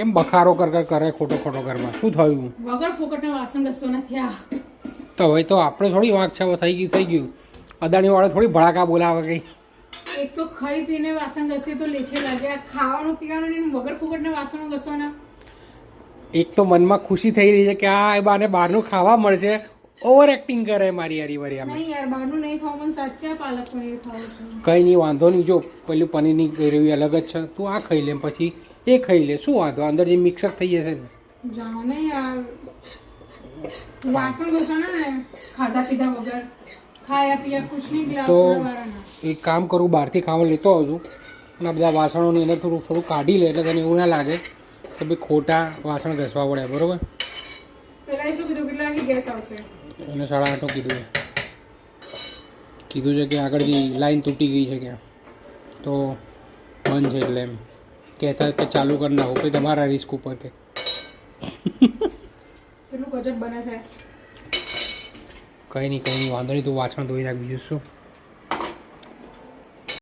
કેમ બખારો કરે ખોટો ખોટો ઘરમાં શું થયું? વગર ફોકટના વાસણ ઘસતો નથી આ. તો હવે તો આપણે થોડી વાંક છે, થઈ ગયું. અદાણી વાળો થોડી ભડાકા બોલાવે કઈ. એક તો ખાઈ પીને વાસણ ઘસીએ તો લેખે લાગે, આ ખાવાનું પીવાનું ને વગર ફોકટના વાસણો ઘસવાના. એક તો મનમાં ખુશી થઈ રહી છે કે આ એ બાને બહારનું ખાવા મળશે, ઓવર એક્ટિંગ કરે મારી હરીવરી. નહીં યાર, બહારનું નહીં ખાવું, મને સાચા પાલક પનીર ખાવું છે. કંઈ નહીં, વાંધો નહીં. જો પેલું પનીરની ગ્રેવી અલગ જ છે, તું આ ખાઈ લે પછી એ ખાઈ લે, શું વાંધો? અંદર જે મિક્સર થઈ જશે ને. જાઓ ને યાર, વાસણ ઘસવાના ને ખાધા પીધા વગર, ખાયા પીયા કુછ નહીં. ગ્લાસ તો વાળાના એક કામ કરું, બહારથી ખાવા લેતો આવજો અને આ બધા વાસણોની અંદર થોડું કાઢી લે એટલે તને એવું ના લાગે કે ભાઈ ખોટા વાસણ ઘસવા પડે. બરોબર? પેલા શું કીધું, કેટલા વાગે ગેસ આવશે? એને 8:30 કીધું છે કે આગળથી લાઈન તૂટી ગઈ છે ક્યાં, તો બંધ છે એટલે એમ કહેતા કે ચાલુ કરી નાખો, કે તમારા રિસ્ક ઉપર કે. કેટલું ગજબ બને છે. કંઈ નહીં વાંધો નહીં, તું વાસણ ધોઈ નાખ, બીજું શું.